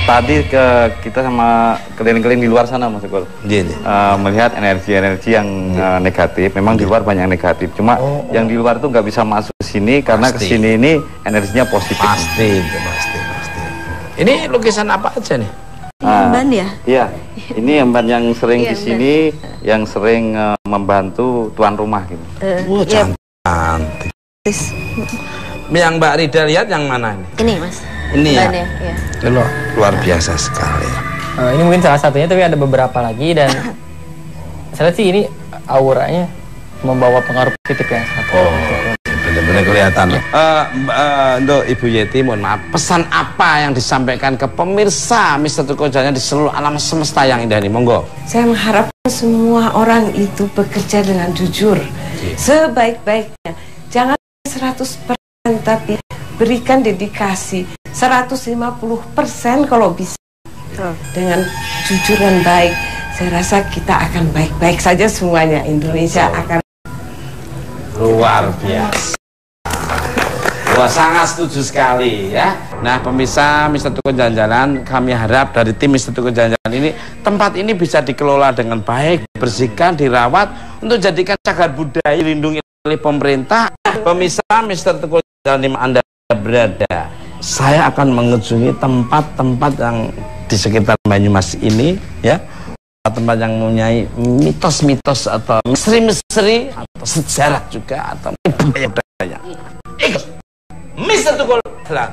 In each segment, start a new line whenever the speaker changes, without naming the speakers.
Tadi kita sama keliling-keliling di luar sana, Mas Gol. Melihat energi-energi yang negatif. Memang di luar banyak negatif. Cuma yang di luar tuh nggak bisa masuk ke sini karena ke sini ini energinya positif.
Pasti. Ini lukisan apa aja nih?
Emban ya? Iya.
Ini emban yang sering di sini, yang sering membantu tuan rumah gitu.
Cantik. Yang Mbak Rida lihat yang mana ini?
Ini, Mas.
Ini ya?
Iya.
Luar biasa sekali.
Ini mungkin salah satunya, tapi ada beberapa lagi. Dan saya lihat sih ini auranya membawa pengaruh positif ya.
Benar-benar kelihatan. Untuk Ibu Yeti, mohon maaf, pesan apa yang disampaikan ke pemirsa Mister Tuko Jaya di seluruh alam semesta yang indah ini? Monggo.
Saya mengharapkan semua orang itu bekerja dengan jujur, sebaik-baiknya. Jangan 100%, tapi berikan dedikasi 150% kalau bisa. Dengan jujur dan baik, saya rasa kita akan baik-baik saja semuanya. Indonesia akan
luar biasa. Wah, sangat setuju sekali ya. Nah, pemirsa Mister Tuko Jalan-Jalan, kami harap dari tim Mister Tuko Jalan-Jalan ini, tempat ini bisa dikelola dengan baik, dibersihkan, dirawat untuk jadikan cagar budaya dilindungi oleh pemerintah. Pemirsa Mister Tuko Jalan di Anda berada, saya akan mengunjungi tempat-tempat yang di sekitar Banyumas ini ya, tempat yang mempunyai mitos-mitos atau misteri-misteri atau sejarah juga atau budaya-budaya. Ikut Mister Tuko Jalan.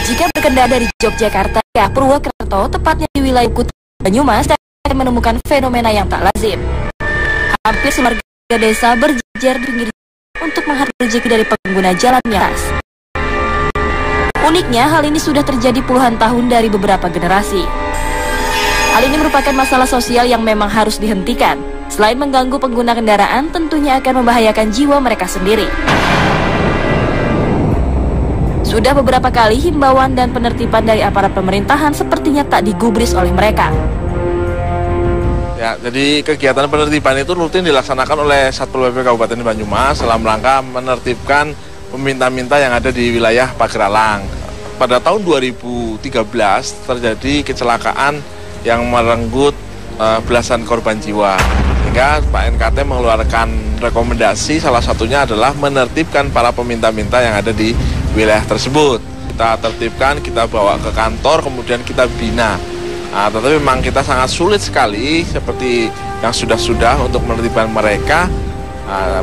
Jika berkendara dari Yogyakarta ke Purwokerto, tepatnya di wilayah Kuta Banyumas, akan menemukan fenomena yang tak lazim. Hampir semua warga desa berjejer di pinggir untuk menghargai rezeki dari pengguna jalan yang khas. Uniknya, hal ini sudah terjadi puluhan tahun dari beberapa generasi. Hal ini merupakan masalah sosial yang memang harus dihentikan. Selain mengganggu pengguna kendaraan, tentunya akan membahayakan jiwa mereka sendiri. Sudah beberapa kali himbauan dan penertiban dari aparat pemerintahan sepertinya tak digubris oleh mereka.
Ya, jadi kegiatan penertiban itu rutin dilaksanakan oleh Satpol PP Kabupaten Banyumas dalam rangka menertibkan peminta-minta yang ada di wilayah Pagralang. Pada tahun 2013 terjadi kecelakaan yang merenggut belasan korban jiwa. Sehingga Pak NKT mengeluarkan rekomendasi, salah satunya adalah menertibkan para peminta-minta yang ada di wilayah tersebut. Kita tertibkan, kita bawa ke kantor, kemudian kita bina. Nah, tetapi memang kita sangat sulit sekali seperti yang sudah-sudah untuk menertibkan mereka.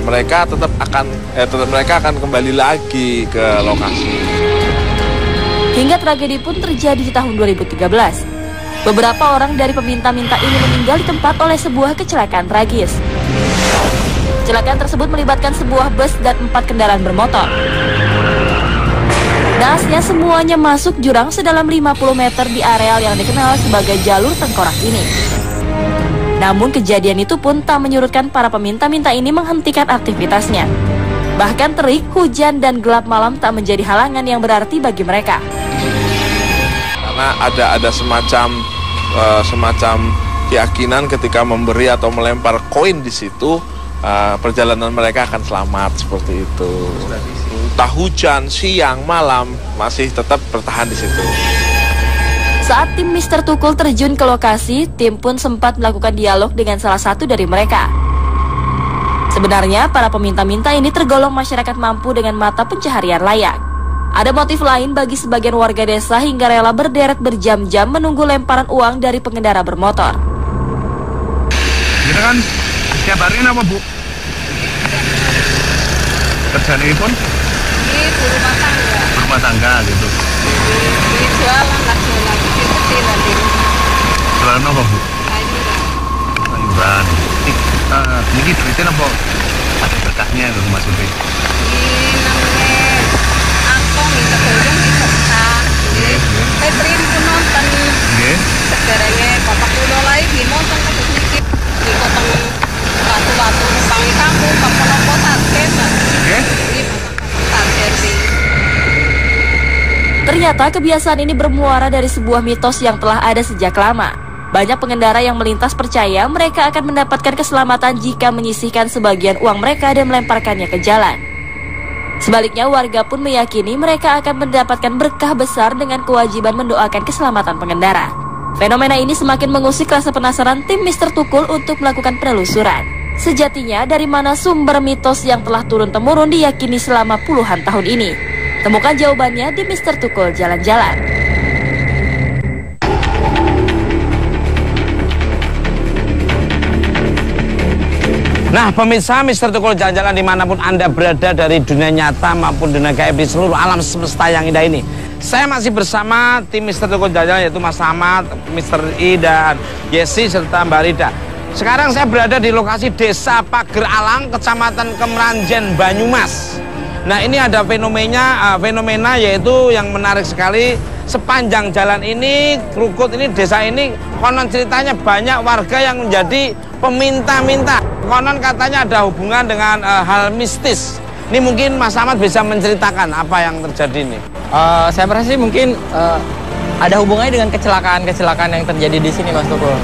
Mereka tetap akan kembali lagi ke lokasi.
Hingga tragedi pun terjadi di tahun 2013. Beberapa orang dari peminta-minta ini meninggal di tempat oleh sebuah kecelakaan tragis. Kecelakaan tersebut melibatkan sebuah bus dan 4 kendaraan bermotor. Naasnya semuanya masuk jurang sedalam 50 meter di areal yang dikenal sebagai jalur tengkorak ini. Namun kejadian itu pun tak menyurutkan para peminta-minta ini menghentikan aktivitasnya. Bahkan terik, hujan, dan gelap malam tak menjadi halangan yang berarti bagi mereka.
Karena ada semacam keyakinan ketika memberi atau melempar koin di situ, perjalanan mereka akan selamat seperti itu. Entah hujan, siang, malam masih tetap bertahan di situ.
Saat tim Mister Tukul terjun ke lokasi, tim pun sempat melakukan dialog dengan salah satu dari mereka. Sebenarnya para peminta-minta ini tergolong masyarakat mampu dengan mata pencaharian layak. Ada motif lain bagi sebagian warga desa hingga rela berderet berjam-jam menunggu lemparan uang dari pengendara bermotor.
Kita kan setiap hari apa, Bu? Kerjaan ini pun?
Ibu rumah tangga.
Rumah tangga gitu.
Di jualan lah, jualan kecil nanti.
Jualan apa, Bu?
Sayuran.
Sayuran. Ini duitnya apa? Ada berkahnya itu, Mas Uti?
Ini namanya angkong, itu bolong, itu besar. Petri pun nonton. Segaranya bapak kulo lagi dimontong ke sedikit. Dikotong batu-batu numpang kamu, bapak-bapak target.
Ternyata kebiasaan ini bermuara dari sebuah mitos yang telah ada sejak lama. Banyak pengendara yang melintas percaya mereka akan mendapatkan keselamatan jika menyisihkan sebagian uang mereka dan melemparkannya ke jalan. Sebaliknya, warga pun meyakini mereka akan mendapatkan berkah besar dengan kewajiban mendoakan keselamatan pengendara. Fenomena ini semakin mengusik rasa penasaran tim Mr. Tukul untuk melakukan penelusuran. Sejatinya, dari mana sumber mitos yang telah turun-temurun diyakini selama puluhan tahun ini? Temukan jawabannya di Mr. Tukul Jalan-Jalan.
Nah, pemirsa Mr. Tukul Jalan-Jalan dimanapun Anda berada dari dunia nyata maupun dunia gaib di seluruh alam semesta yang indah ini. Saya masih bersama tim Mr. Tukul Jalan-Jalan, yaitu Mas Ahmad, Mr. I, dan Yesi, serta Mbak Rida. Sekarang saya berada di lokasi Desa Pager Alang, Kecamatan Kemeranjen, Banyumas. Nah, ini ada fenomena yaitu yang menarik sekali. Sepanjang jalan ini, Krukut ini, desa ini, konon ceritanya banyak warga yang menjadi peminta-minta. Konon katanya ada hubungan dengan hal mistis. Ini mungkin Mas Ahmad bisa menceritakan apa yang terjadi ini.
Saya merasa sih mungkin ada hubungannya dengan kecelakaan-kecelakaan yang terjadi di sini, Mas Tukul.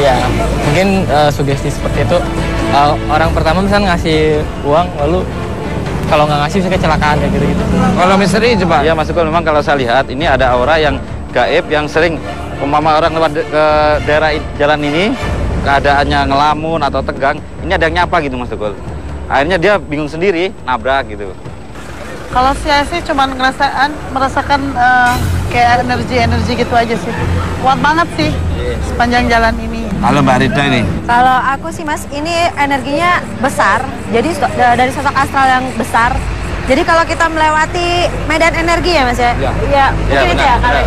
Ya, mungkin sugesti seperti itu. Orang pertama misalnya ngasih uang, lalu kalau nggak ngasih bisa kecelakaan kayak gitu-gitu.
Kalau misteri coba.
Ya Mas Tukul, memang kalau saya lihat ini ada aura yang gaib yang sering umpama orang lewat ke daerah jalan ini keadaannya ngelamun atau tegang, ini ada yang nyapa gitu Mas Tukul. Akhirnya dia bingung sendiri, nabrak gitu.
Kalau saya sih cuma merasakan kayak energi gitu aja sih. Kuat banget sih sepanjang jalan ini.
Kalau Mbak Rida ini?
Kalau aku sih Mas, ini energinya besar. Jadi dari sosok astral yang besar. Jadi kalau kita melewati medan energi ya Mas ya? Iya, mungkin itu ya kali.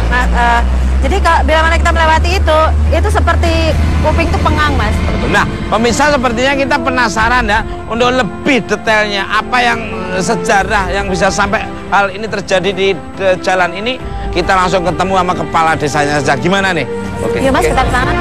Jadi bila mana kita melewati itu seperti kuping itu pengang Mas.
Nah, pemirsa sepertinya kita penasaran ya untuk lebih detailnya apa yang sejarah yang bisa sampai hal ini terjadi di jalan ini. Kita langsung ketemu sama kepala desanya saja. Gimana nih?
Oke. Iya Mas, kita ke sana.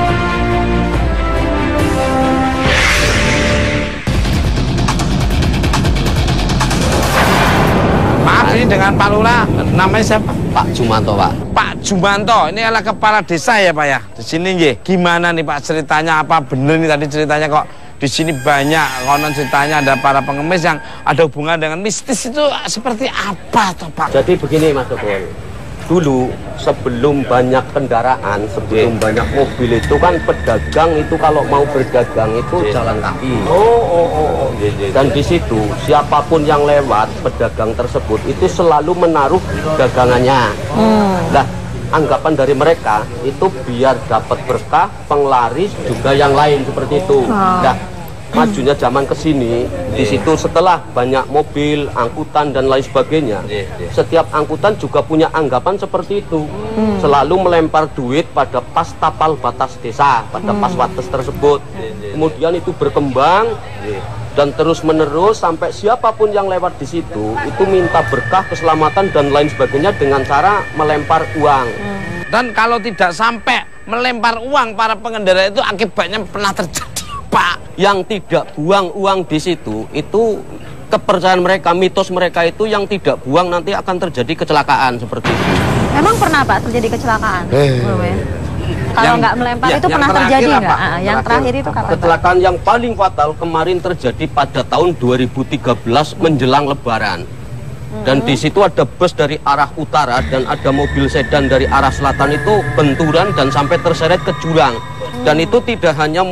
Maaf, ini dengan Pak Lurah, namanya siapa?
Pak Jumanto, Pak.
Pak Jumanto, ini adalah kepala desa ya Pak ya? Di sini ya. Gimana nih Pak ceritanya, apa bener nih tadi ceritanya kok di sini banyak konon ceritanya ada para pengemis yang ada hubungan dengan mistis, itu seperti apa toh Pak?
Jadi begini Mas Tukul. Dulu sebelum banyak kendaraan, sebelum banyak mobil itu kan pedagang itu kalau mau berdagang itu jalan kaki. Dan di situ siapapun yang lewat pedagang tersebut itu selalu menaruh dagangannya. Nah, anggapan dari mereka itu biar dapat berkah, penglaris juga yang lain seperti itu. Nah, majunya zaman kesini, di situ setelah banyak mobil, angkutan dan lain sebagainya, setiap angkutan juga punya anggapan seperti itu, selalu melempar duit pada pas tapal batas desa, pada pas batas tersebut. Kemudian itu berkembang dan terus menerus sampai siapapun yang lewat di situ itu minta berkah, keselamatan dan lain sebagainya dengan cara melempar uang.
Dan kalau tidak sampai melempar uang, para pengendara itu akibatnya pernah terjadi Pak.
Yang tidak buang uang di situ itu kepercayaan mereka, mitos mereka itu yang tidak buang nanti akan terjadi kecelakaan seperti itu.
Emang pernah Pak terjadi kecelakaan? Kalau nggak melempar itu pernah terjadi nggak? Yang terakhir itu kapan?
Kecelakaan yang paling fatal kemarin terjadi pada tahun 2013 menjelang Lebaran. Dan di situ ada bus dari arah utara dan ada mobil sedan dari arah selatan itu benturan dan sampai terseret ke jurang. Dan itu tidak hanya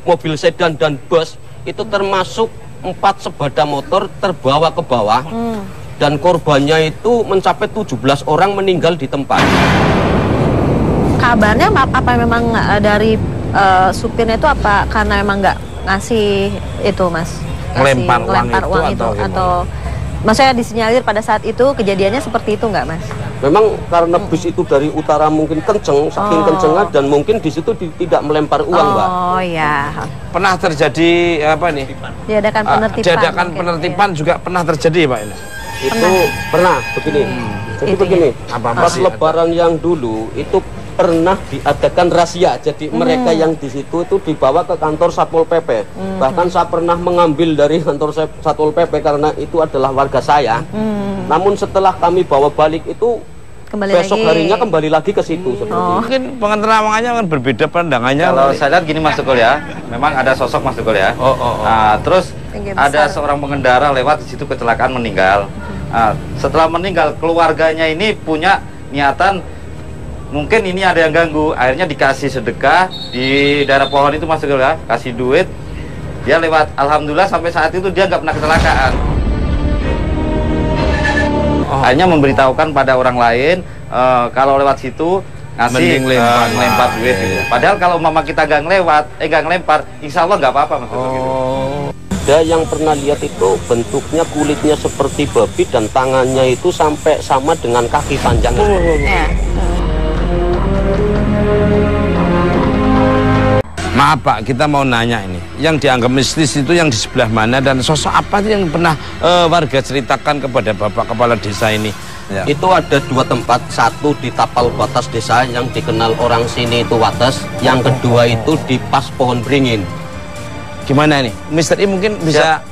mobil sedan dan bus, itu termasuk 4 sepeda motor terbawa ke bawah. Dan korbannya itu mencapai 17 orang meninggal di tempat.
Kabarnya apa memang dari supirnya itu apa karena memang nggak ngasih itu Mas?
Ngelempar
uang itu atau maksudnya disinyalir pada saat itu kejadiannya seperti itu nggak Mas?
Memang karena bus itu dari utara mungkin kenceng, saking kencengnya dan mungkin di situ tidak melempar uang, Mbak.
Oh ya.
Pernah terjadi apa nih?
Diadakan penertiban.
Diadakan penertiban juga pernah terjadi Pak ini.
Itu pernah begini. Jadi begini. Pas Lebaran yang dulu itu pernah diadakan razia. Jadi mereka yang di situ itu dibawa ke kantor Satpol PP. Bahkan saya pernah mengambil dari kantor Satpol PP karena itu adalah warga saya. Namun setelah kami bawa balik itu besok harinya kembali lagi ke situ.
Mungkin pengeterawangannya kan berbeda pandangannya.
Kalau saya lihat gini Mas Tukul ya, memang ada sosok Mas Tukul ya. Terus ada seorang pengendara lewat di situ kecelakaan meninggal. Setelah meninggal keluarganya ini punya niatan mungkin ini ada yang ganggu, akhirnya dikasih sedekah di daerah pohon itu masuk ya, kasih duit, dia lewat. Alhamdulillah sampai saat itu dia nggak pernah kecelakaan. Hanya memberitahukan pada orang lain kalau lewat situ ngasih ngelempar duit gitu. Padahal kalau mama kita nggak ngelempar, insya Allah nggak apa-apa gitu.
Ada yang pernah lihat itu bentuknya kulitnya seperti babi dan tangannya itu sampai sama dengan kaki panjang.
Maaf Pak, kita mau nanya ini, yang dianggap mistis itu yang di sebelah mana dan sosok apa sih yang pernah warga ceritakan kepada Bapak Kepala Desa ini?
Ya. Itu ada 2 tempat, satu di tapal batas desa yang dikenal orang sini itu Wates, yang kedua itu di pas pohon beringin.
Gimana ini? Mister I mungkin bisa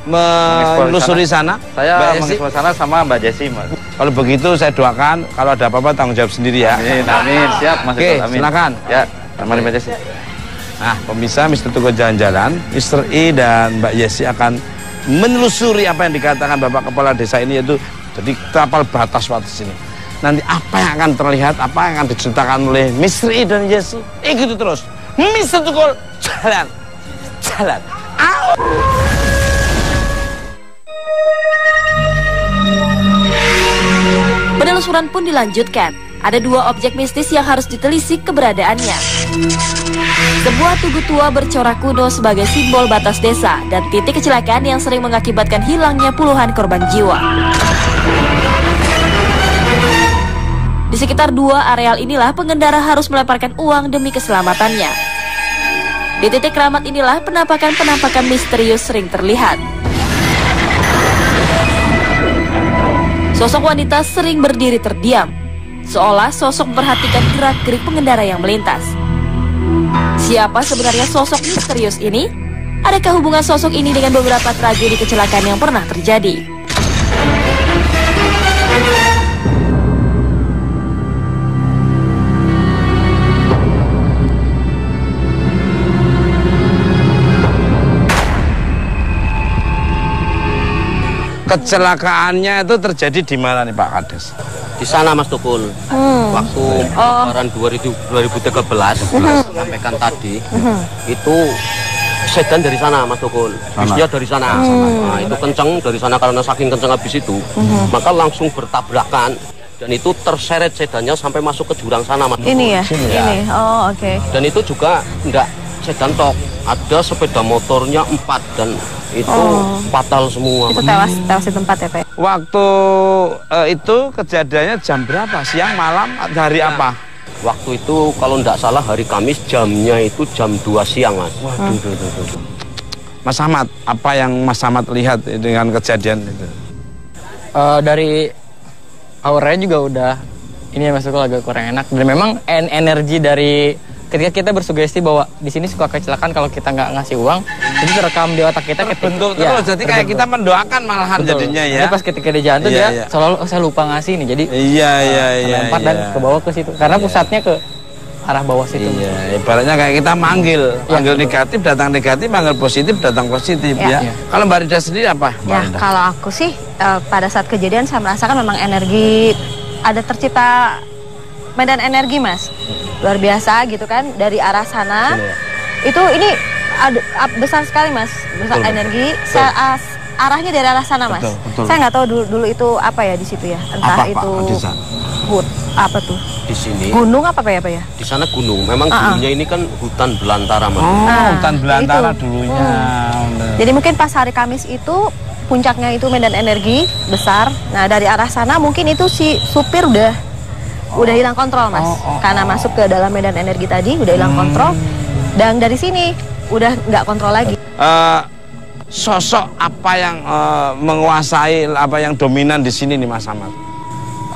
menelusuri sana?
Saya mengeksplor sana sama Mbak Jesi, Mas.
Kalau begitu saya doakan, kalau ada apa-apa tanggung jawab sendiri ya.
Amin, amin. Siap Mas.
Oke, silakan.
Ya, sama Mbak Jesi.
Nah, pemirsa Mister Tukul Jalan-Jalan, Mister I dan Mbak Yesi akan menelusuri apa yang dikatakan Bapak Kepala Desa ini, yaitu jadi tapal batas Wates ini. Nanti apa yang akan terlihat, apa yang akan diceritakan oleh Mister I dan Yesi, ikuti terus Mister Tukul Jalan-Jalan.
Penelusuran pun dilanjutkan. Ada 2 objek mistis yang harus ditelisik keberadaannya. Sebuah tugu tua bercorak kuno sebagai simbol batas desa dan titik kecelakaan yang sering mengakibatkan hilangnya puluhan korban jiwa. Di sekitar 2 areal inilah pengendara harus melemparkan uang demi keselamatannya. Di titik keramat inilah penampakan-penampakan misterius sering terlihat. Sosok wanita sering berdiri terdiam, seolah sosok memperhatikan gerak-gerik pengendara yang melintas. Siapa sebenarnya sosok misterius ini? Adakah hubungan sosok ini dengan beberapa tragedi kecelakaan yang pernah terjadi?
Kecelakaannya itu terjadi di mana nih Pak Kades?
Di sana Mas Tukul. Waktu lebaran 2013 sampaikan tadi, itu sedan dari sana Mas Tukul. Bisnya dari sana. Nah, itu kenceng dari sana karena saking kenceng habis itu, maka langsung bertabrakan dan itu terseret sedannya sampai masuk ke jurang sana Mas Tukul.
Ini ya? Ini. Oh, oke.
Dan itu juga enggak sedan tok, ada sepeda motornya 4 dan itu fatal semua.
Itu tewas di tempat ya Pak?
Waktu itu kejadiannya jam berapa? Siang, malam, hari apa?
Waktu itu kalau enggak salah hari Kamis, jamnya itu jam 2 siang Mas.
Waduh. Mas Ahmad, apa yang Mas Ahmad lihat dengan kejadian itu?
Dari auranya juga udah ini ya Mas Tukul agak kurang enak. Dan memang energi dari ketika kita bersugesti bahwa di sini suka kecelakaan kalau kita nggak ngasih uang, itu terekam di otak kita.
Bentuk terus, jadi kayak kita mendoakan malahan jadinya ya.
Jadi pas ketika di jalan tuh dia selalu saya lupa ngasih nih, jadi lempar dan ke bawah ke situ, karena pusatnya ke arah bawah situ.
Iya, ibaratnya kayak kita manggil negatif datang negatif, manggil positif datang positif ya. Kalau Mbak Rida sendiri apa?
Ya, kalau aku sih pada saat kejadian saya merasakan memang energi, ada tercipta medan energi Mas. Luar biasa gitu kan, dari arah sana itu ini besar sekali Mas, besar energi. Arahnya dari arah sana Mas. Saya nggak tahu dulu itu apa ya di situ ya, entah itu apa tuh
di sini
gunung apa ya Pak ya?
Di sana gunung, memang dulunya ini kan hutan belantara Mas.
Hutan belantara dulunya.
Jadi mungkin pas hari Kamis itu puncaknya itu medan energi besar. Nah dari arah sana mungkin itu si supir udah hilang kontrol Mas, karena masuk ke dalam medan energi tadi udah hilang kontrol, dan dari sini udah nggak kontrol lagi.
Sosok apa yang menguasai, apa yang dominan di sini nih Mas Ahmad?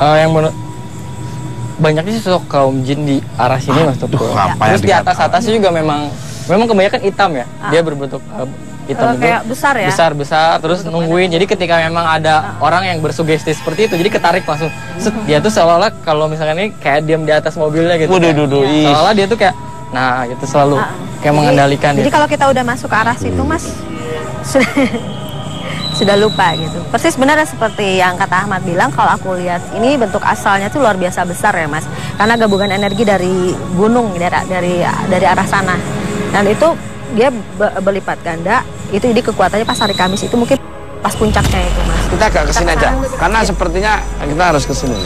Yang banyaknya sosok kaum jin di arah sini Mas Tukul. Terus di atasnya juga memang kebanyakan hitam ya, dia berbentuk hitam
kayak besar ya,
besar terus nungguin. Jadi ketika memang ada orang yang bersugesti seperti itu, jadi ketarik langsung. Dia tuh seolah-olah kalau misalkan ini kayak diam di atas mobilnya gitu. Seolah dia tuh kayak gitu selalu kayak mengendalikan.
Jadi kalau kita udah masuk ke arah situ Mas, sudah lupa gitu. Persis benar seperti yang kata Ahmad bilang, kalau aku lihat ini bentuk asalnya tuh luar biasa besar ya Mas. Karena gabungan energi dari gunung dari arah sana. Dan itu dia berlipat ganda. Itu jadi kekuatannya pas hari Kamis itu mungkin pas puncaknya itu Mas.
Kita agak kesini aja. Karena sepertinya kita harus kesini.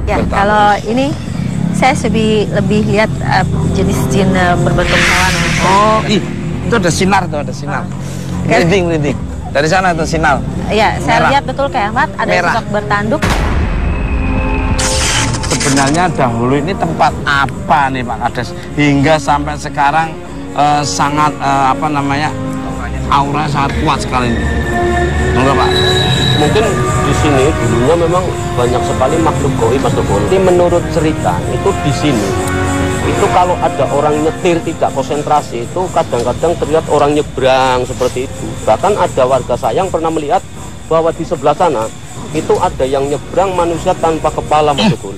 Ya, kalau ini saya lebih lihat jenis jin berbentuk hewan.
Oh, itu ada sinar tuh, ada sinar. Merinding. Dari sana itu sinar.
Iya, saya lihat betul kayak Ahmad, ada sosok bertanduk.
Sebenarnya dahulu ini tempat apa nih Pak Kades? Hingga sampai sekarang sangat aura sangat kuat sekali ini. Enggak Pak?
Mungkin di sini dulunya memang banyak sekali makhluk gaib Mas Tukul. Ini menurut cerita itu di sini itu kalau ada orang nyetir tidak konsentrasi itu kadang-kadang terlihat orang nyebrang seperti itu. Bahkan ada warga saya yang pernah melihat bahwa di sebelah sana itu ada yang nyebrang manusia tanpa kepala Mas Tukul.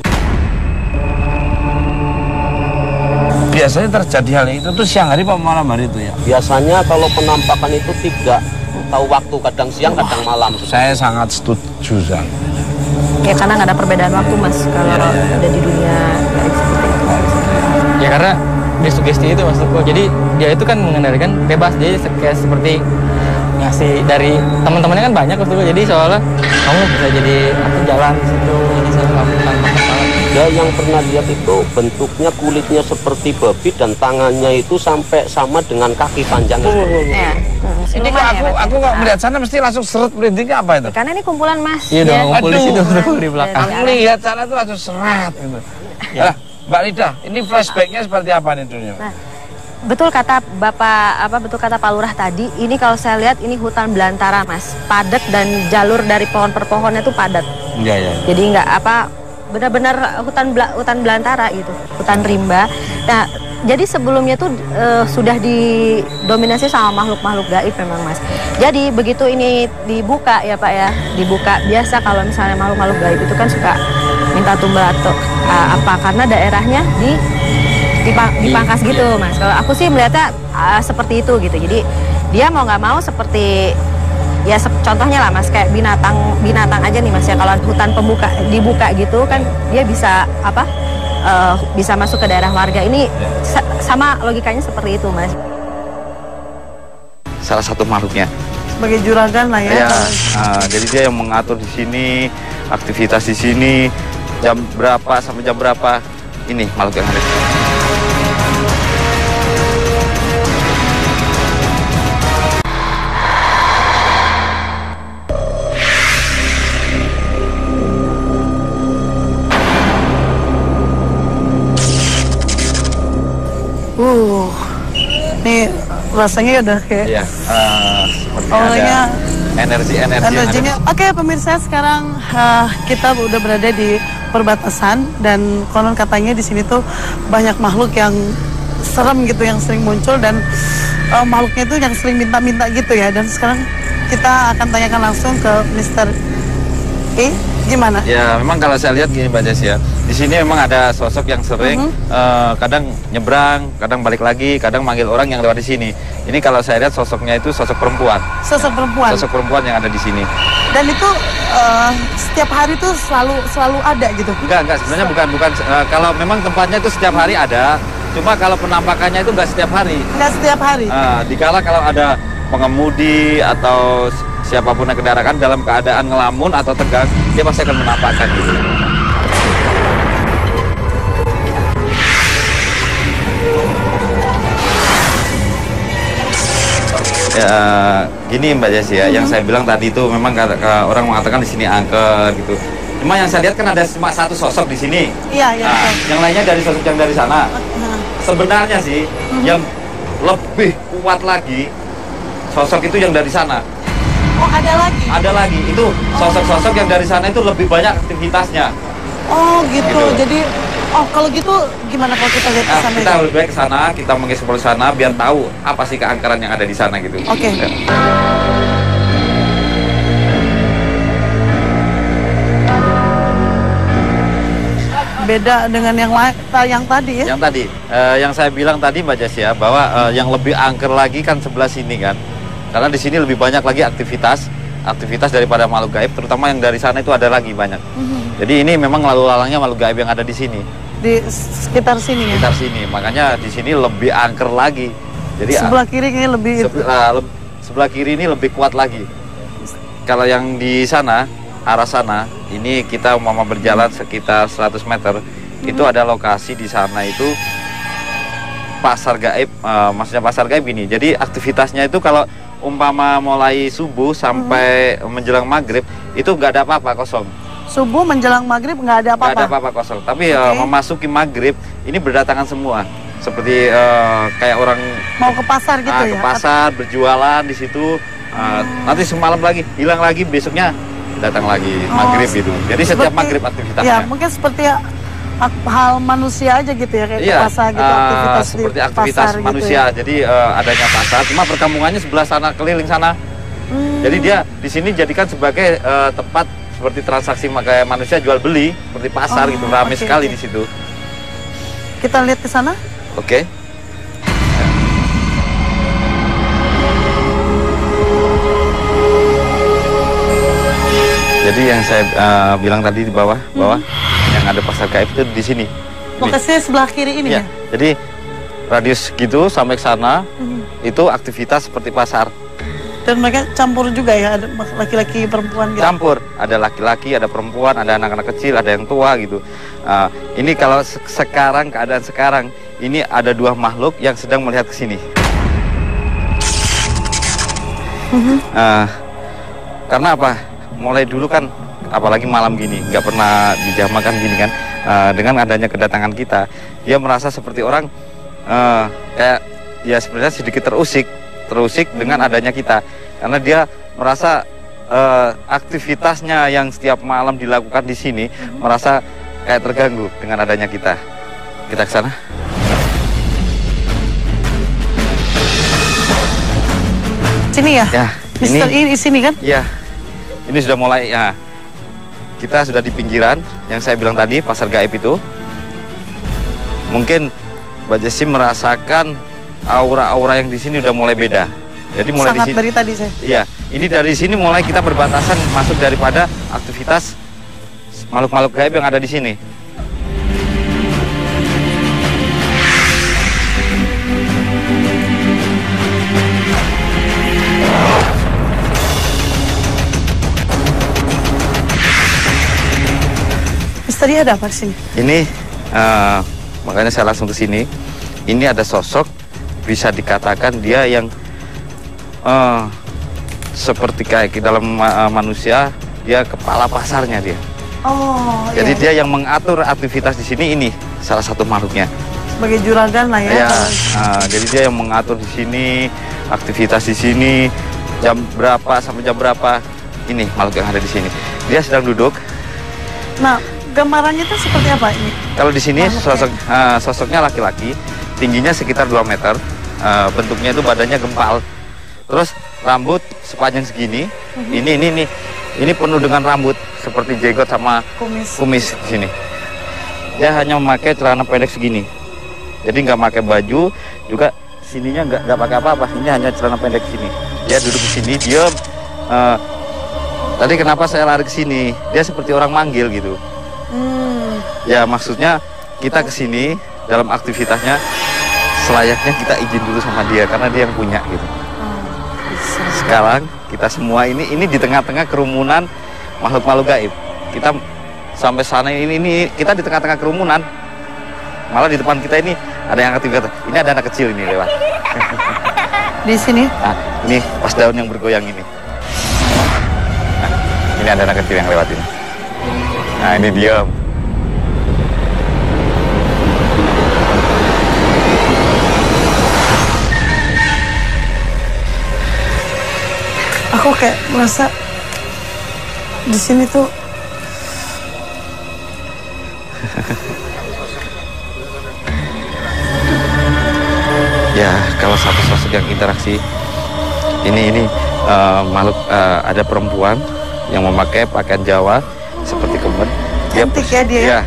Biasanya terjadi hal itu tuh siang hari apa malam hari itu ya?
Biasanya kalau penampakan itu tidak tahu waktu, kadang siang kadang malam.
Saya sangat setuju Zang.
Ya karena nggak ada perbedaan waktu Mas kalau ada di dunia seperti itu.
Ya karena dia sugesti itu Mas Tukul. Jadi dia itu kan mengendalikan bebas. Jadi kayak seperti ngasih dari teman-temannya kan banyak Mas Tukul. Jadi soalnya kamu bisa jadi jalan di situ. Jadi saya melakukan kepala.
Ya yang pernah lihat itu bentuknya kulitnya seperti babi dan tangannya itu sampai sama dengan kaki panjang.
Ini kok aku kok melihat sana mesti langsung seret merindingnya apa itu?
Karena ini kumpulan Mas.
Iya dong, kumpul di situ di belakang.
Aku lihat sana tuh langsung seret gitu. Ya. Mbak Lida, ini flashbacknya seperti apa nih dunia?
Nah, betul kata Pak Lurah tadi, ini kalau saya lihat ini hutan belantara Mas, padat dan jalur dari pohon per pohonnya tuh padat.
Iya.
Jadi nggak benar-benar hutan belantara gitu, hutan rimba. Nah, jadi sebelumnya tuh sudah didominasi sama makhluk-makhluk gaib memang Mas. Jadi begitu ini dibuka ya Pak ya, dibuka biasa kalau misalnya makhluk-makhluk gaib itu kan suka minta tumbal atau karena daerahnya dipangkas gitu Mas. Kalau aku sih melihatnya seperti itu gitu. Jadi dia mau nggak mau seperti ya contohnya lah Mas, kayak binatang aja nih Mas ya. Kalau hutan dibuka gitu kan dia bisa bisa masuk ke daerah warga. Ini sama logikanya seperti itu Mas.
Salah satu makhluknya.
Sebagai juragan lah ya.
Jadi dia yang mengatur di sini, aktivitas di sini, jam berapa sampai jam berapa, ini makhluk yang ada.
Nih rasanya udah kayak
awalnya
energinya. Oke, pemirsa, sekarang kita udah berada di perbatasan dan konon katanya di sini tuh banyak makhluk yang serem gitu yang sering muncul dan makhluknya itu yang sering minta-minta gitu ya. Dan sekarang kita akan tanyakan langsung ke Mr. E, gimana?
Ya, memang kalau saya lihat gini Mbak Jess ya, di sini memang ada sosok yang sering kadang nyebrang, kadang balik lagi, kadang manggil orang yang lewat di sini. Ini kalau saya lihat sosoknya itu sosok perempuan.
Sosok perempuan.
Sosok perempuan yang ada di sini.
Dan itu setiap hari itu selalu ada gitu?
Enggak, sebenarnya bukan. Kalau memang tempatnya itu setiap hari ada, cuma kalau penampakannya itu enggak setiap hari.
Enggak setiap hari?
Dikala kalau ada pengemudi atau siapapun yang kendaraan dalam keadaan ngelamun atau tegang, dia pasti akan menampakkan gitu. Ya, gini Mbak Jess ya, yang saya bilang tadi itu memang orang mengatakan di sini angker gitu. Cuma yang saya lihat kan ada cuma satu sosok di sini.
Iya.
Yang lainnya dari sosok yang dari sana. Sebenarnya sih yang lebih kuat lagi sosok itu yang dari sana.
Oh, ada lagi?
Ada lagi. Itu sosok-sosok yang dari sana itu lebih banyak aktivitasnya.
Oh, gitu. Jadi kalau gitu gimana kalau kita lihat ke sana?
Kita lebih baik ke sana, kita mengeksplor sana biar tahu apa sih keangkeran yang ada di sana gitu.
Oke. beda dengan yang tadi ya?
Yang tadi, yang saya bilang tadi Mbak Jas ya, bahwa yang lebih angker lagi kan sebelah sini kan. Karena di sini lebih banyak lagi aktivitas daripada makhluk gaib, terutama yang dari sana itu ada lagi banyak. Jadi ini memang lalu lalangnya makhluk gaib yang ada di sini. Di
sekitar sini ya?
Sekitar sini, makanya di sini lebih angker lagi. Jadi
sebelah kiri ini lebih...
Sebelah kiri ini lebih kuat lagi. Kalau yang di sana, arah sana, ini kita mau berjalan sekitar 100 meter, itu ada lokasi di sana itu pasar gaib, maksudnya pasar gaib ini. Jadi aktivitasnya itu kalau umpama mulai subuh sampai menjelang maghrib, itu nggak ada apa-apa, kosong.
Subuh menjelang maghrib nggak ada apa-apa?
Nggak ada apa-apa, kosong. Tapi memasuki maghrib, ini berdatangan semua. Seperti kayak orang
mau ke pasar gitu ya?
Ke pasar, berjualan di situ. Nanti semalam lagi, hilang lagi, besoknya datang lagi maghrib gitu. Jadi setiap maghrib aktivitasnya.
Ya, mungkin seperti hal manusia aja gitu ya, kayak ke pasar gitu, aktivitas
seperti
di
aktivitas
pasar
manusia.
gitu ya.
Jadi adanya pasar, cuma perkampungannya sebelah sana, keliling sana. Jadi dia di sini jadikan sebagai tempat seperti transaksi kayak manusia jual beli, seperti pasar gitu, ramai sekali di situ.
Kita lihat ke sana?
Oke. Jadi yang saya bilang tadi di bawah, yang ada pasar gaib itu di sini.
Lokasinya sebelah kiri ini ya?
Jadi radius gitu sampai ke sana, itu aktivitas seperti pasar.
Dan mereka campur juga ya, ada laki-laki perempuan gitu?
Campur, ada laki-laki, ada perempuan, ada anak-anak kecil, ada yang tua gitu. Ini kalau sekarang, keadaan sekarang, ini ada dua makhluk yang sedang melihat ke sini. Karena apa? Mulai dulu kan, apalagi malam gini, nggak pernah dijamakan gini kan, dengan adanya kedatangan kita, dia merasa seperti orang kayak ya sebenarnya sedikit terusik dengan adanya kita, karena dia merasa aktivitasnya yang setiap malam dilakukan di sini merasa kayak terganggu dengan adanya kita. Kita ke sana.
Sini ya?
Ya.
Mister, ini sini kan?
Iya. Ini sudah mulai ya. Kita sudah di pinggiran yang saya bilang tadi, pasar gaib itu. Mungkin Mbak Jessi merasakan aura-aura yang di sini udah mulai beda. Jadi mulai
sangat
di sini.
dari tadi saya.
Iya, ini dari sini mulai kita berbatasan masuk daripada aktivitas makhluk-makhluk gaib yang ada di sini.
Tadi ada apa di sini?
Ini makanya saya langsung ke sini. Ini ada sosok, bisa dikatakan dia yang seperti kayak di dalam manusia, dia kepala pasarnya dia.
Oh.
Jadi
iya.
dia yang mengatur aktivitas di sini, ini salah satu makhluknya.
Sebagai juragan lah ya.
Jadi dia yang mengatur di sini, aktivitas di sini, jam berapa sampai jam berapa. Ini makhluk yang ada di sini. Dia sedang duduk.
Nah, gambarannya itu seperti apa ini?
Kalau di sini sosoknya laki-laki, tingginya sekitar 2 meter, bentuknya itu badannya gempal, terus rambut sepanjang segini, ini penuh dengan rambut seperti jenggot sama kumis di sini. Dia hanya memakai celana pendek segini, jadi nggak pakai baju, juga sininya nggak pakai apa-apa, ini hanya celana pendek sini. Dia duduk di sini, diam. Tadi kenapa saya lari ke sini? Dia seperti orang manggil gitu. Ya maksudnya kita kesini dalam aktivitasnya selayaknya kita izin dulu sama dia karena dia yang punya gitu. Sekarang kita semua ini di tengah-tengah kerumunan makhluk-makhluk gaib. Kita sampai sana ini kita di tengah-tengah kerumunan. Malah di depan kita ini ada yang aktivitas. Ini ada anak kecil ini lewat.
Di sini?
Nah, ini pas daun yang bergoyang ini. Nah, ini ada anak kecil yang lewat ini. Nah, ini diam.
Aku kayak merasa di sini tuh
ya kalau satu sosok yang interaksi ini makhluk ada perempuan yang memakai pakaian Jawa seperti kemben.
Cantik ya dia.
Ya,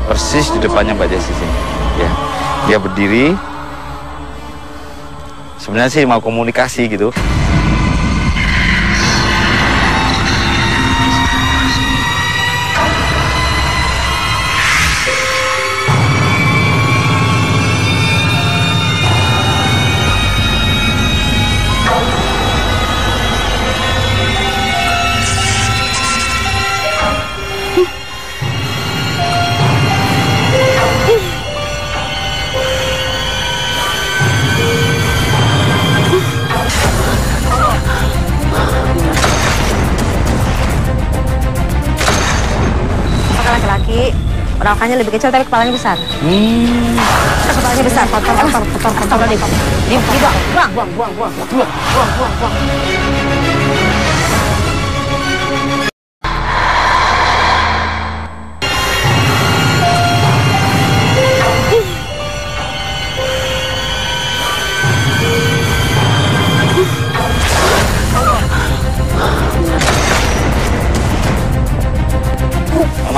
persis di depannya Mbak Jessi sini. Ya, dia berdiri. Sebenarnya sih mau komunikasi gitu.
Perawakannya lebih kecil tapi kepalanya besar. Kepalanya besar. Buang.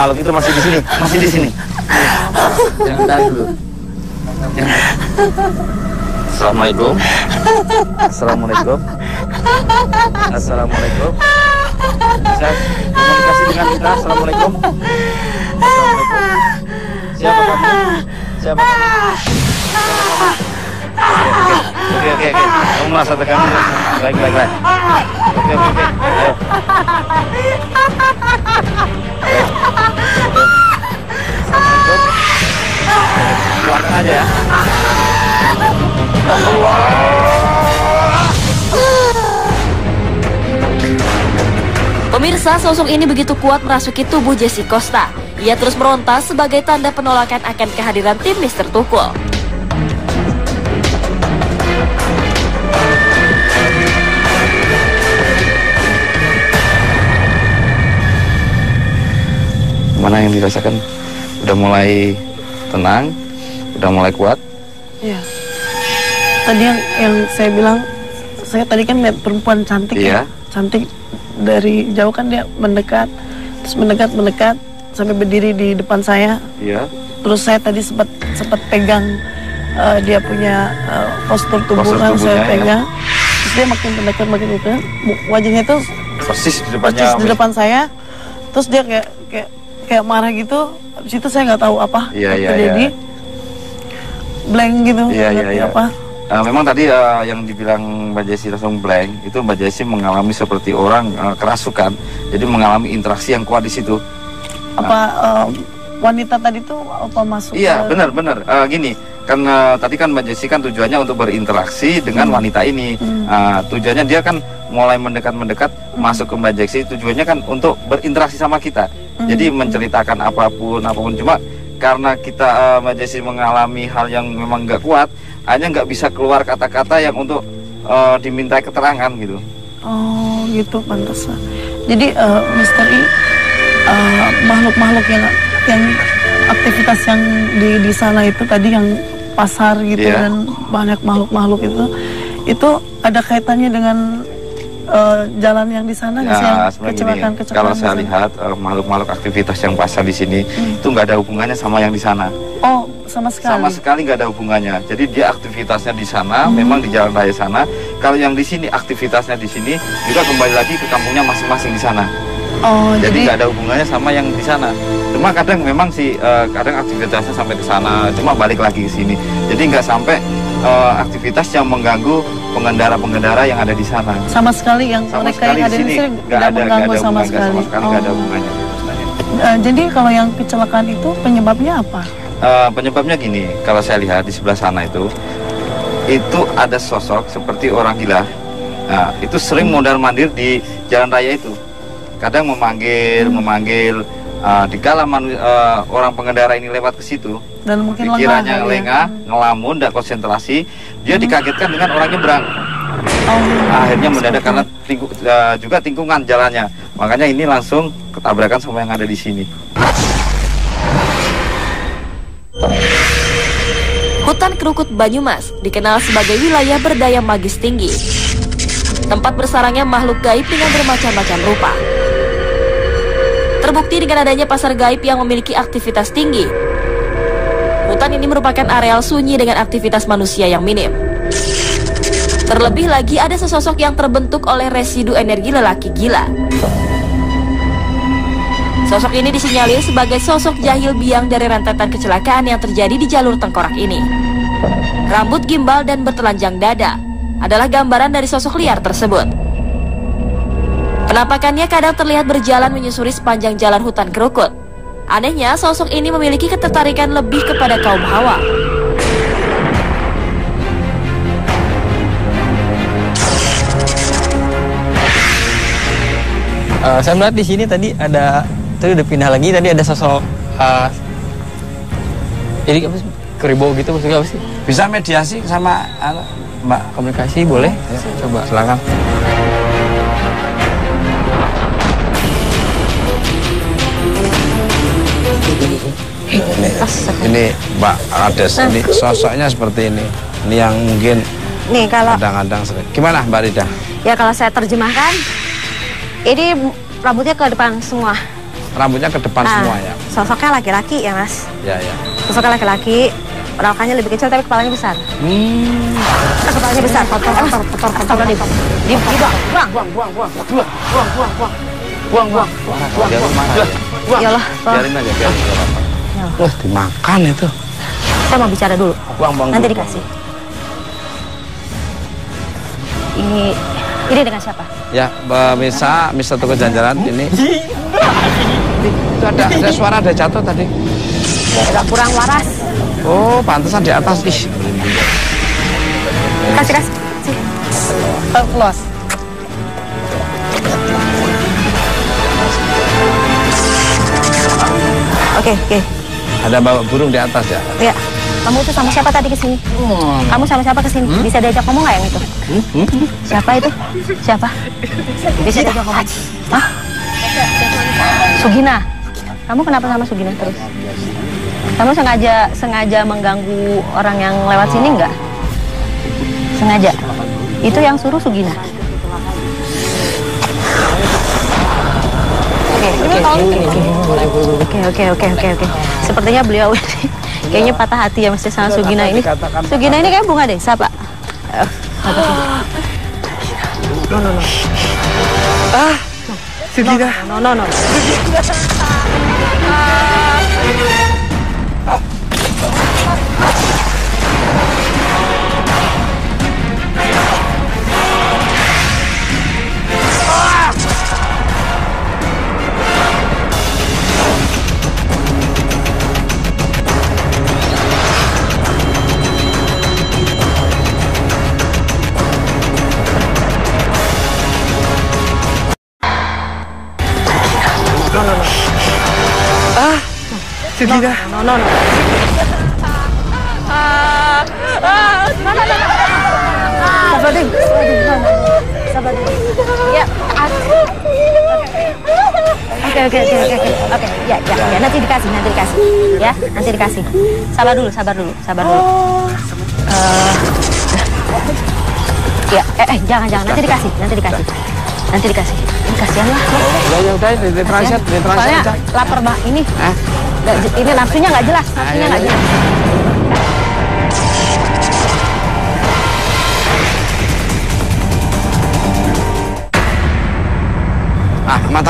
Makhluk itu masih di sini. Jangan tahan dulu. Assalamualaikum. Bisa komunikasi dengan kita. Assalamualaikum. Siapa kamu? Oke. Kamu merasa tekan? Baik. Oke. Ayo. Keluarkan aja ya.
Pemirsa, sosok ini begitu kuat merasuki tubuh Jessi Costa. Ia terus meronta sebagai tanda penolakan akan kehadiran tim Mr. Tukul.
Mana yang dirasakan? Udah mulai tenang, udah mulai kuat?
Iya. Tadi yang saya bilang, saya tadi kan lihat perempuan cantik ya. Cantik, dari jauh kan dia mendekat, terus mendekat sampai berdiri di depan saya.
Iya.
Terus saya tadi sempat pegang dia punya postur tubuh kan, saya pegang. Terus dia makin mendekat, wajahnya itu
persis di
depan saya. Terus dia kayak marah gitu. Habis itu saya nggak tahu apa terjadi. Blank gitu.
Iya.
Apa.
Memang tadi yang dibilang Mbak Jessi langsung blank, itu Mbak Jessi mengalami seperti orang kerasukan, jadi mengalami interaksi yang kuat di situ.
Wanita tadi tuh apa masuk?
Iya, benar. Gini, kan tadi kan Mbak Jessi kan tujuannya untuk berinteraksi dengan wanita ini. Tujuannya dia kan mulai mendekat masuk ke Mbak Jessi, tujuannya kan untuk berinteraksi sama kita. Jadi menceritakan apapun. Cuma karena kita Mbak Jessi mengalami hal yang memang nggak kuat, hanya nggak bisa keluar kata-kata yang untuk dimintai keterangan gitu.
Oh gitu, pantas. Jadi misteri makhluk-makhluk yang aktivitas yang di sana itu tadi, yang pasar gitu dan banyak makhluk-makhluk itu ada kaitannya dengan jalan yang di sana nggak sih?
Kecelakaan kalau saya lihat makhluk-makhluk aktivitas yang pasar di sini itu nggak ada hubungannya sama yang di sana.
Oh, sama sekali? Sama
sekali nggak ada hubungannya. Jadi dia aktivitasnya di sana, memang di jalan raya sana. Kalau yang di sini aktivitasnya di sini juga kembali lagi ke kampungnya masing-masing di sana.
Oh,
jadi nggak ada hubungannya sama yang di sana. Cuma kadang memang sih kadang aktivitasnya sampai ke sana, cuma balik lagi ke sini. Jadi nggak sampai aktivitas yang mengganggu pengendara-pengendara yang ada di sana.
Sama sekali yang mereka yang ada di sini tidak mengganggu sama sekali.
Nggak ada hubungannya.
Jadi kalau yang kecelakaan itu penyebabnya apa?
Penyebabnya gini, kalau saya lihat di sebelah sana itu ada sosok seperti orang gila. Nah, itu sering mondar-mandir di jalan raya itu. Kadang memanggil. Dikala orang pengendara ini lewat ke situ,
dan mungkin
pikirannya lengah, ngelamun, tidak konsentrasi, dia dikagetkan dengan orang nyebrang. Akhirnya mendadak karena juga tikungan jalannya, makanya ini langsung ketabrakan sama yang ada di sini.
Hutan Krukut Banyumas dikenal sebagai wilayah berdaya magis tinggi. Tempat bersarangnya makhluk gaib dengan bermacam-macam rupa. Terbukti dengan adanya pasar gaib yang memiliki aktivitas tinggi. Hutan ini merupakan areal sunyi dengan aktivitas manusia yang minim. Terlebih lagi ada sesosok yang terbentuk oleh residu energi lelaki gila. Sosok ini disinyalir sebagai sosok jahil biang dari rentetan kecelakaan yang terjadi di jalur tengkorak ini. Rambut gimbal dan bertelanjang dada adalah gambaran dari sosok liar tersebut. Penampakannya kadang terlihat berjalan menyusuri sepanjang jalan hutan Krukut. Anehnya, sosok ini memiliki ketertarikan lebih kepada kaum Hawa.
Saya melihat di sini tadi ada, tadi udah pindah lagi, tadi ada sosok jadi apa sih? Keribo gitu maksudnya apa sih?
Bisa mediasi sama Mbak?
Komunikasi boleh? Ya, coba silakan.
Ini Mbak Ades, ini sosoknya seperti ini. Ini yang mungkin
nih kalau
kadang-kadang sering. Gimana Mbak Rida?
Ya kalau saya terjemahkan, ini rambutnya ke depan semua.
Rambutnya ke depan semua ya?
Sosoknya laki-laki ya Mas?
Ya ya.
Sosoknya laki-laki, perawakannya lebih kecil tapi kepalanya besar. Kepalanya besar, kotor, buang. Yalah,
biarin aja, biarin. Wah, dimakan itu.
Saya mau bicara dulu.
Buang.
Nanti dikasih. Ini dengan siapa?
Ya, Misa Tuku Janjalan ini. Itu ada suara ada jatuh tadi.
Agak kurang waras.
Oh, pantesan di atas. Ih.
Kasih.
Close.
Oke.
Ada bawa burung di atas ya?
Iya. Kamu tuh sama siapa tadi kesini? Kamu sama siapa kesini? Bisa diajak ngomong nggak yang itu? Siapa itu? Siapa? Bisa diajak ngomong? Hah? Sugina. Kamu kenapa sama Sugina terus? Kamu sengaja mengganggu orang yang lewat sini nggak? Sengaja. Itu yang suruh Sugina. Oke. Sepertinya beliau ini kayaknya patah hati ya Mas sama Sugina ini. Sugina ini kayak bunga desa, Pak. No.
Sugina.
No.
Sugina.
No. Sabar. Ya. Oke. Ya, nanti dikasih. Ya, nanti dikasih. Sabar dulu. Ya, jangan, nanti dikasih. Kasihan lah.
Ya udah, di transit.
Soalnya lapar banget ini. Ini nafsunya nggak jelas.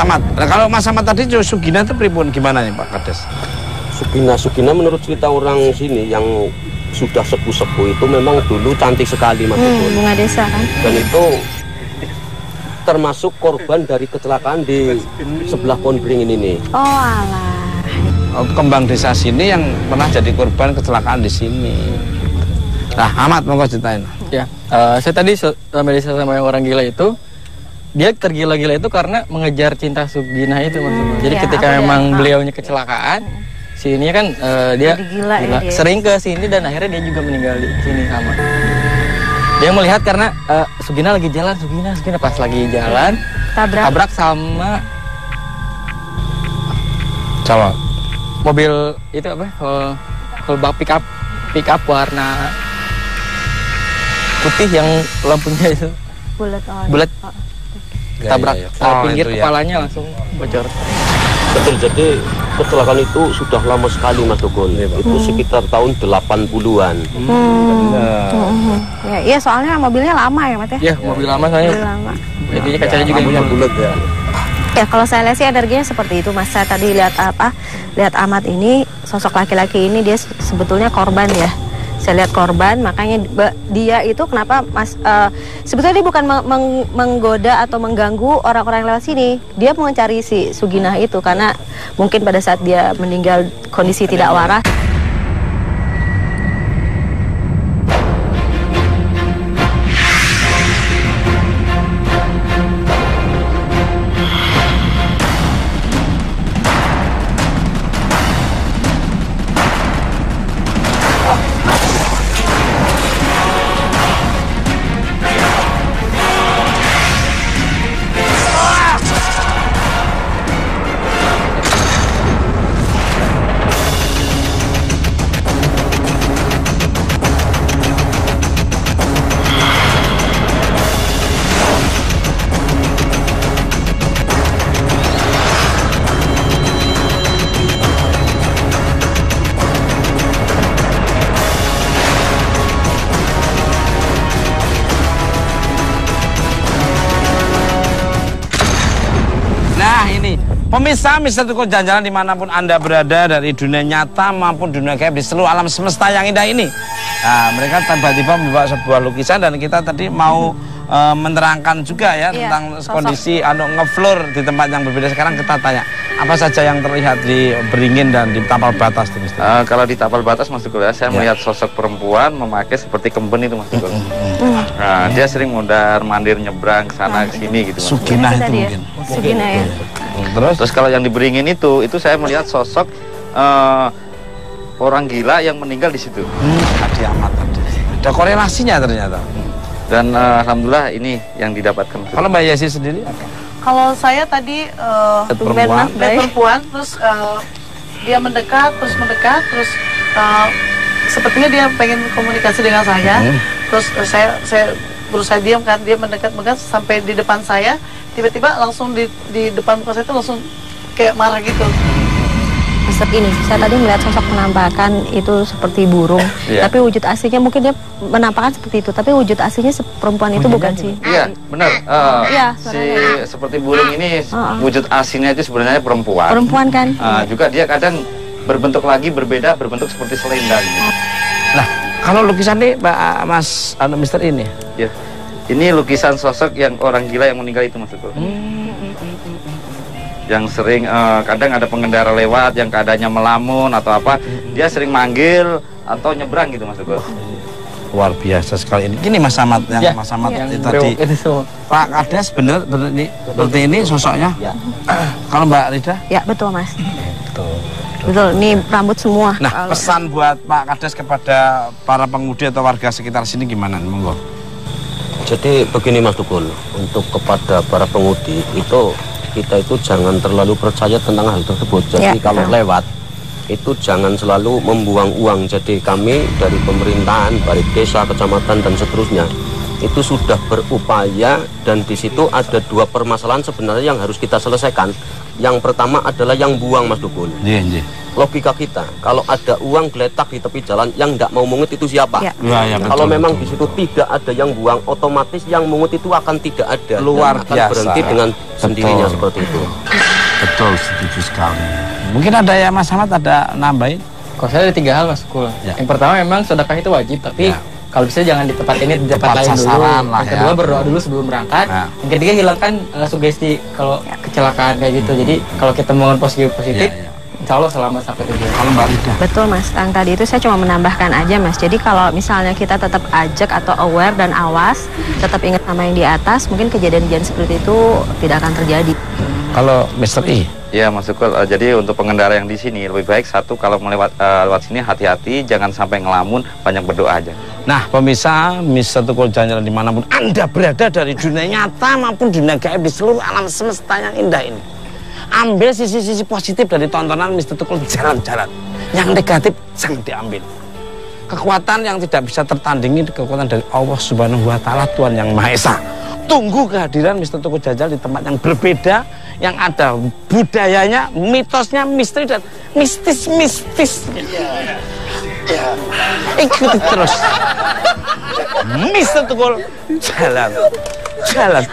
Mat. Kalau Mas Ahmad tadi Sugina itu pripun gimana nih Pak Kades?
Sugina menurut cerita orang sini yang sudah sepuh-sepuh itu memang dulu cantik sekali Mas.
Bunga desa kan.
Dan itu termasuk korban dari kecelakaan di sebelah pohon beringin ini.
Oh alah.
Kembang desa sini yang pernah jadi korban kecelakaan di sini. Nah, Ahmad mau ceritain.
Ya, saya tadi sama yang orang gila itu, dia tergila-gila itu karena mengejar cinta Sugina itu maksudnya. Jadi ketika memang beliaunya kecelakaan, sini kan dia gila. Sering ke sini dan akhirnya dia juga meninggal di sini sama. Dia melihat karena Sugina lagi jalan, Sugina pas lagi jalan tabrak sama mobil itu apa? Kalau bak pick up warna putih yang lampunya itu bulat. Tabrak pinggir kepalanya langsung bocor.
Betul, jadi kecelakaan itu sudah lama sekali Mas Tukul. Itu sekitar tahun 80-an.
Iya, soalnya mobilnya lama ya, Mas ya?
Iya, mobil lama soalnya.
Mobil lama.
Jadinya kacanya juga bulat ya.
Ya kalau saya lihat sih energinya seperti itu Mas. Saya tadi lihat lihat Ahmad ini, sosok laki-laki ini dia sebetulnya korban ya. Saya lihat korban, makanya dia itu kenapa Mas sebetulnya dia bukan menggoda atau mengganggu orang-orang yang lewat sini. Dia mau mencari si Suginah itu karena mungkin pada saat dia meninggal kondisi tidak waras.
Pemirsa, Mister Tukul Jalan-Jalan dimanapun Anda berada dari dunia nyata maupun dunia gaib di seluruh alam semesta yang indah ini. Nah, mereka tiba-tiba membawa sebuah lukisan dan kita tadi mau menerangkan juga ya tentang kondisi ngefloor di tempat yang berbeda. Sekarang kita tanya, apa saja yang terlihat di Beringin dan di Tapal Batas itu, Mister?
Kalau di Tapal Batas, Mas Tukul ya, saya melihat sosok perempuan memakai seperti kemben itu, Mas Tukul. Nah, dia sering mondar-mandir nyebrang ke sana ke sini gitu, Mas.
Suginah itu mungkin.
Suginah ya.
Terus kalau yang di Beringin itu saya melihat sosok orang gila yang meninggal di situ.
Hadi Ahmad tadi. Ada korelasinya ternyata.
Dan alhamdulillah ini yang didapatkan.
Kalau Mbak Yesi sendiri apa?
Kalau saya tadi perempuan, terus dia mendekat, terus sepertinya dia pengen komunikasi dengan saya. Terus saya berusaha diam kan, dia mendekat sampai di depan saya, tiba-tiba langsung di depan muka saya itu langsung kayak marah gitu.
Ini saya tadi melihat sosok penampakan itu seperti burung, tapi wujud aslinya mungkin dia menampakkan seperti itu, tapi wujud aslinya perempuan itu bukan sih.
Iya, benar. Seperti burung ini wujud aslinya itu sebenarnya perempuan.
Perempuan kan?
Juga dia kadang berbentuk lagi berbeda, berbentuk seperti selendang.
Nah, kalau lukisan ini, Mas Mister ini,
ya, ini lukisan sosok yang orang gila yang meninggal itu, Mas Tukul. Yang sering kadang ada pengendara lewat yang keadaannya melamun atau apa, dia sering manggil atau nyebrang gitu, Mas Tukul.
Luar biasa sekali ini. Gini Mas Ahmad yang Mas Ahmad tadi. Pak Kades bener ini seperti ini sosoknya. Kalau Mbak Rida?
Ya betul Mas. Betul. Ini rambut semua.
Nah, pesan buat Pak Kades kepada para pengemudi atau warga sekitar sini gimana? Monggo.
Jadi begini Mas Tukul, untuk kepada para pengemudi itu kita itu jangan terlalu percaya tentang hal tersebut. Jadi kalau lewat itu jangan selalu membuang uang. Jadi kami dari pemerintahan, dari desa, kecamatan dan seterusnya itu sudah berupaya, dan di situ ada dua permasalahan sebenarnya yang harus kita selesaikan. Yang pertama adalah yang buang, Mas Tukul. Logika kita, kalau ada uang geletak di tepi jalan, yang tidak mau mungut itu siapa? Kalau memang di situ tidak ada yang buang, otomatis yang mungut itu akan tidak ada.
Luar
biasa. Akan berhenti dengan sendirinya seperti itu.
Betul, setuju sekali. Mungkin ada ya Mas Ahmad, ada nambahin?
Kalau saya ada 3 hal Mas Tukul. Yang pertama memang sedekah itu wajib, tapi kalau bisa jangan di tempat ini, di tempat lain dulu. Yang kedua berdoa dulu sebelum berangkat. Yang ketiga hilangkan sugesti kalau kecelakaan kayak gitu. Jadi kalau kita membangun positif, insya Allah selamat sampai tujuan.
Kalau Mbak Rida?
Betul Mas, yang tadi itu saya cuma menambahkan aja Mas. Jadi kalau misalnya kita tetap ajak atau aware dan awas, tetap ingat sama yang di atas, mungkin kejadian-kejadian seperti itu tidak akan terjadi.
Kalau Mr. I?
Ya Mas Tukul, jadi untuk pengendara yang di sini lebih baik satu, kalau lewat sini hati-hati, jangan sampai ngelamun, banyak berdoa aja.
Nah pemirsa, Mister Tukul Jalan-Jalan dimanapun Anda berada dari dunia nyata maupun dunia gaib di seluruh alam semesta yang indah ini, ambil sisi-sisi positif dari tontonan Mister Tukul Jalan-Jalan. Yang negatif jangan diambil. Kekuatan yang tidak bisa tertandingi, kekuatan dari Allah Subhanahu wa Ta'ala, Tuhan yang Maha Esa. tunggu kehadiran Mr. Tukul Jajal di tempat yang berbeda, yang ada budayanya, mitosnya, misteri dan mistis-mistisnya. Ikuti terus Mr. Tukul jalan.